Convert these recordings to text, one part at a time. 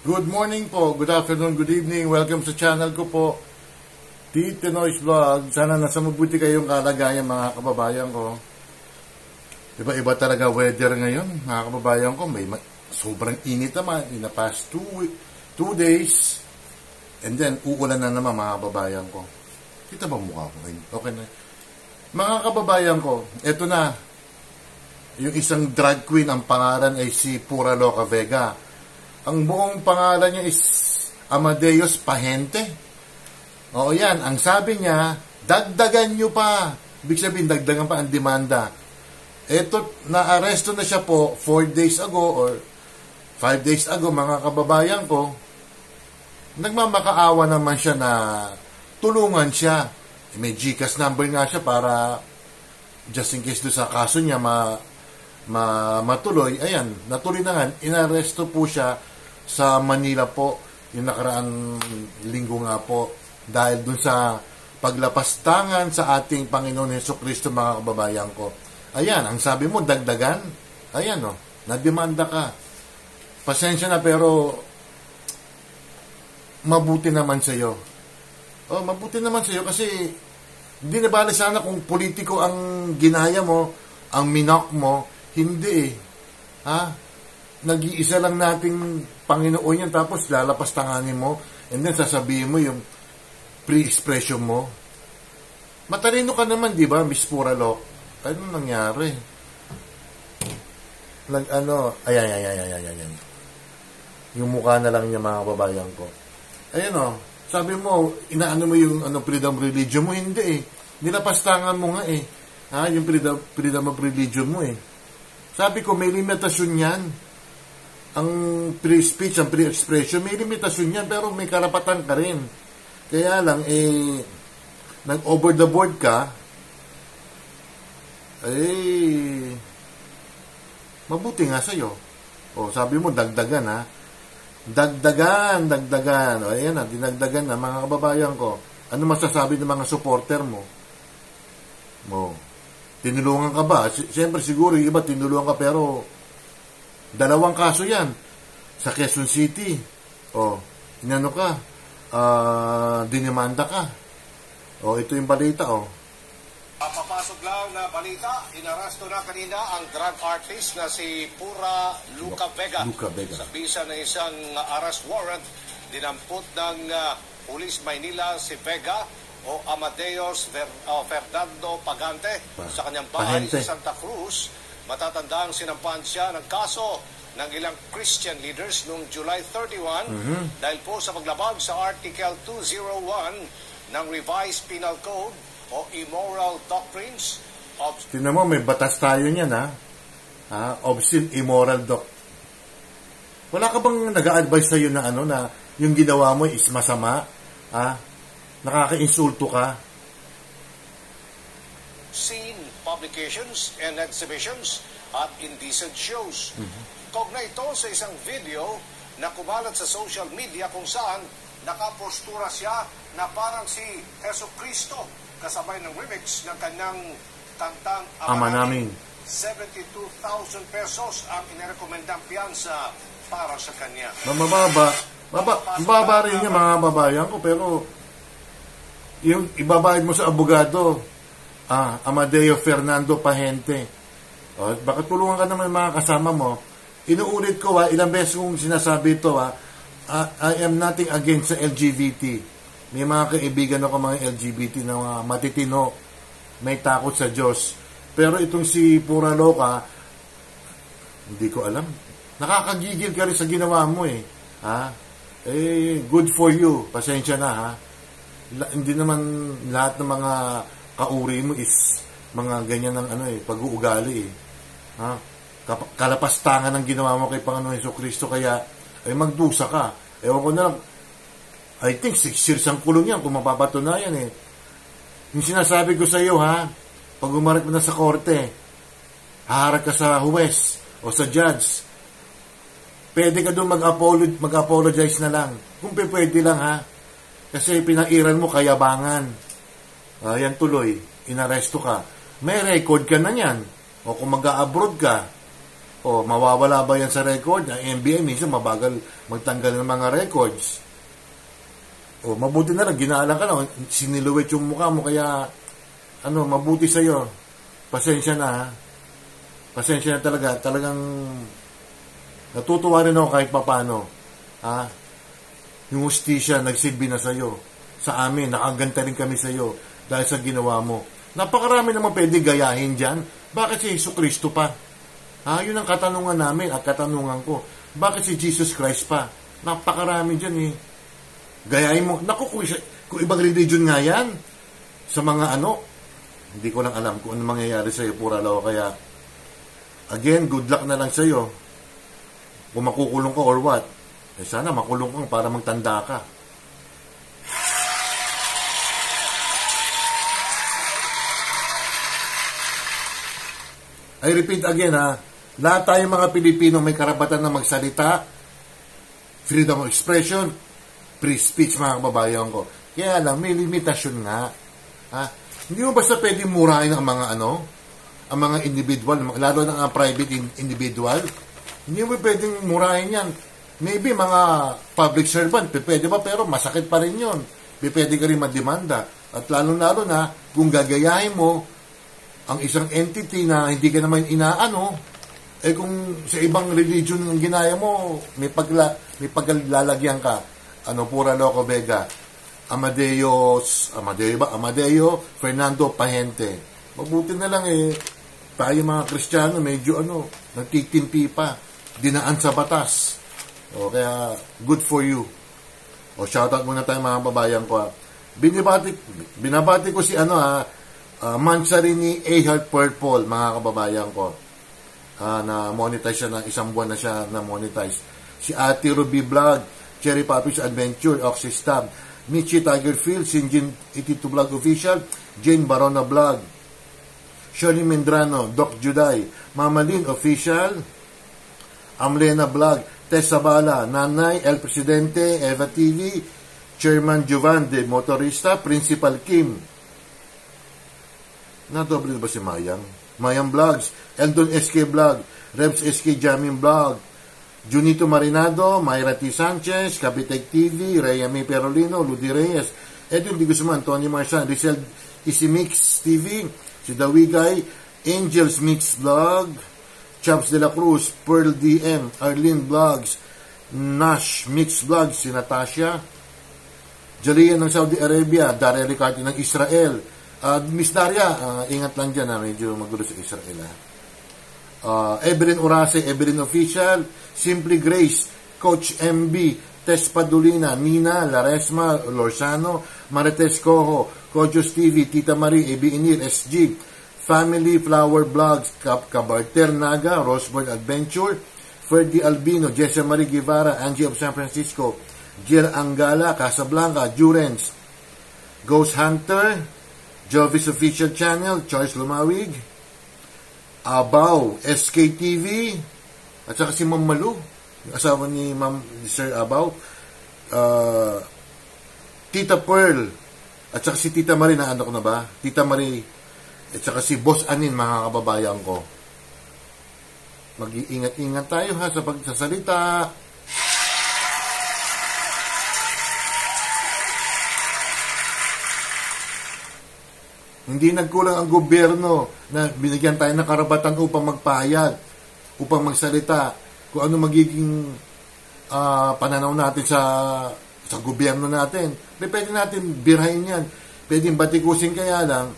Good morning po, good afternoon, good evening. Welcome sa channel ko po, Tito Noy's Vlog. Sana nasa mabuti kayong kalagayan mga kababayan ko. Iba-iba talaga weather ngayon mga kababayan ko. May sobrang init naman in the past 2 days. And then uulan na naman mga kababayan ko. Kita ba mukha ko? Okay na. Mga kababayan ko, eto na. Yung isang drag queen, ang pangalan ay si Pura Loca Vega. Ang buong pangalan niya is Amadeus Pahente. O yan, ang sabi niya, dagdagan nyo pa. Ibig sabihin, dagdagan pa ang demanda. Eto, na-aresto na siya po 4 days ago or 5 days ago, mga kababayan ko. Nagmamakaawa naman siya na tulungan siya. May GCash number nga siya para just in case do sa kaso niya matuloy. Ayan, natuloy na nga. Inaresto po siya sa Manila po, yung nakaraang linggo nga po, dahil dun sa paglapastangan sa ating Panginoon Jesucristo mga kababayan ko. Ayan, ang sabi mo, dagdagan. Ayan o, nademanda ka. Pasensya na pero mabuti naman sa iyo. Oh, mabuti naman sa iyo kasi hindi na bali sana kung politiko ang ginaya mo, ang minok mo, hindi eh. Ha? Nag-iisa lang nating Panginoon yan, tapos lalapas tanganin mo, and then sasabihin mo yung pre-expression mo. Matalino ka naman, di ba, Miss Pura Loca? Ano nangyari? Ayan. Yung mukha na lang niya, mga babayan ko. Ayan o, sabi mo, inaano mo yung freedom of religion mo, hindi eh. Nilapastangan mo nga eh. Ha? Yung freedom of religion mo eh. Sabi ko, may limitasyon yan. Ang free speech, ang free expression, may limitasyon yan, pero may karapatan ka rin. Kaya lang, nag-over the board ka, mabuti nga sa'yo. O, sabi mo, dagdagan ha. Dagdagan. O, ayan na, dinagdagan na, mga kababayan ko. Ano masasabi ng mga supporter mo? O, tinulungan ka ba? Siyempre, siguro, yung iba, tinulungan ka, pero 2 kaso yan sa Quezon City. O, inano ka, dinimanda ka. O, ito yung balita, o. Papasok lang na balita, inarasto na kanina ang drug artist na si Pura Loca Vega. Sa bisa ng isang arrest warrant, dinampot ng Pulis Maynila si Vega o Amadeus Fernando Pagante sa kanyang bahay sa Santa Cruz. Matatandang sinampahan siya ng kaso ng ilang Christian leaders noong July 31 dahil po sa paglabag sa Article 201 ng Revised Penal Code o Immoral Doctrines of... Tingnan mo, may batas tayo niyan ha? Obscene immoral Wala ka bang nag-a-advise sa'yo na na yung ginawa mo is masama? Nakaka-insulto ka? Scene publications and exhibitions at indecent shows. Kaugnay ito sa isang video na kumalat sa social media kung saan nakapostura siya na parang si Jesucristo kasabay ng remix ng kanyang kantang Ama Namin. 72,000 pesos ang inirekomendang piyansa para sa kanya. Mababa rin niya mga babayan ko, pero yung ibabayad mo sa abogado, Amadeo Fernando Pahente. O, baka tulungan ka naman mga kasama mo. Inuulit ko ilang beses kong sinasabi ito I am nothing against sa LGBT. May mga kaibigan ako mga LGBT na mga matitino, may takot sa Diyos. Pero itong si Pura Loca, hindi ko alam. Nakakagigil ka rin sa ginawa mo eh. Good for you. Pasensya na Hindi naman lahat ng mga kauri mo is mga ganyan ng pag-uugali eh. Kalapastangan ng ginawa mo kay Panginoon Jesucristo, kaya magdusa ka. Ewan ko na lang, I think 6 years ang kulong yan kung mapapatunayan eh. Yung sinasabi ko sa iyo pag umarap mo na sa korte, haharap ka sa huwes o sa judge, pwede ka doon mag-apologize na lang. Kung pwede lang kasi pinairan mo kayabangan. Yan tuloy, inaresto ka. May record ka na yan. O kung mag-a-abroad ka, O, mawawala ba yan sa record? Ang NBA, minsan mabagal magtanggal ng mga records. O, mabuti na lang, ginaalang ka na, siniluwet yung mukha mo, kaya, mabuti sa'yo. Pasensya na, ha? Pasensya na talaga. Talagang, natutuwa rin ako kahit papano. Ha? Yung hustisya, nagsilbi na sa'yo. Sa amin, nakaganta rin kami sa'yo dahil sa ginawa mo. Napakarami naman pwede gayahin dyan. Bakit si Jesucristo pa? Ha? Yun ang katanungan namin at katanungan ko. Bakit si Jesus Christ pa? Napakarami dyan eh. Gayahin mo. Naku, kung ibang religion nga yan, sa mga hindi ko lang alam kung ano mangyayari sa'yo, pura law. Kaya, again, good luck na lang sa'yo. Kung makukulong ka or what. Sana makulong ka para magtanda ka. I repeat again, ha. Lahat tayong mga Pilipino may karapatan na magsalita, freedom of expression, free speech, mga kababayan ko. Kaya lang, may limitasyon nga. Ha? Hindi mo basta pwedeng murahin ang mga ang mga individual, lalo na ang private individual. Hindi mo pwedeng murahin yan. Maybe mga public servant, pwede ba, pero masakit pa rin yun. Pwede ka rin mademanda. At lalo-lalo na, kung gagayahin mo ang isang entity na hindi ka naman kung sa ibang religion ang ginaya mo, may paglalagyan ka. Pura Loco Vega, Amadeo Fernando Pahente. Mabuti na lang tayo mga Kristiyano, medyo nagtitimpi pa, dinaan sa batas. Kaya, good for you. Shoutout muna tayo mga babayan ko. Binabati ko si Mansarini A-Heart Purple, mga kababayan ko. Na monetize siya ng isang buwan na siya na monetize. Si Ate Ruby Vlog, Cherry Papi's Adventure, Oxys Tab, Michi Tigerfield, Sinjin 82 Vlog Official, Jane Barona Vlog, Shirley Mendrano, Doc Juday, Mama Lynn Official, Amlena Vlog, Tessa Bala, Nanay, El Presidente, Eva TV, Chairman Jovan de Motorista, Principal Kim. Na-double ba si Mayang? Mayang Vlogs, Eldon SK Vlog, Rebs SK Jamming Vlog, Junito Marinado, Mayra T. Sanchez, Capitec TV, Rhea May Perolino, Ludi Reyes, Edwin Di Guzman, Tony Marsan, Rizal Isimix TV, si Dawigay, Angels Mix Vlog, Chaps de la Cruz, Pearl DM, Arlene Vlogs, Nash Mix Vlogs, si Natasha, Jalian ng Saudi Arabia, Daria Ricarte ng Israel, Miss Daria, ingat lang dyan, medyo magulo sa Israel. Evelyn Urase, Evelyn Official, Simply Grace, Coach MB, Tess Padulina, Nina, Laresma, Lorsano, Marites Cojo, Kojos TV, Tita Marie, AB Inir, SG, Family Flower Vlogs, Cabarter Naga, Roseburn Adventure, Ferdy Albino, Jessa Marie Guevara, Angie of San Francisco, Jill Angala, Casablanca, Jurens, Ghost Hunter, Jovis Official Channel, Charles Lumawig, Abaw, SKTV, at saka si Ma'am Malu, yung asawa ni Sir Abaw, Tita Pearl, at saka si Tita Marie, na ko na ba? Tita Marie, at saka si Boss Anin, mga kababayan ko. Mag-iingat-ingat tayo sa pagsasalita. Hindi nagkulang ang gobyerno na binigyan tayo ng karapatan upang magpahayag, upang magsalita, kung ano magiging pananaw natin sa gobyerno natin. Pwede natin birahin yan. Pwede batikusin, kaya lang,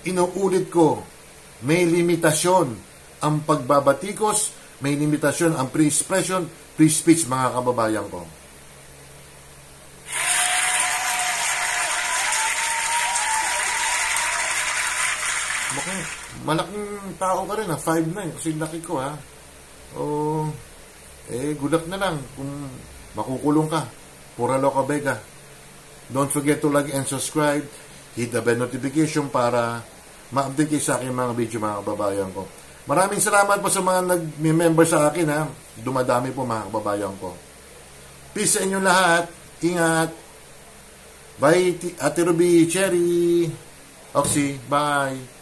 inuulit ko, may limitasyon ang pagbabatikos, may limitasyon ang free expression, free speech, mga kababayan ko. Malaking tao ka rin, 5'9", kasi laki ko, ha. Good luck na lang kung makukulong ka. Pura Loco Vega. Don't forget to like and subscribe. Hit the bell notification para ma-update kayo sa akin mga video, mga kababayan ko. Maraming salamat po sa mga nag-member sa akin, ha. Dumadami po, mga kababayan ko. Peace sa inyong lahat. Ingat. Bye, Ate Ruby, Cherry, Oxy. Bye.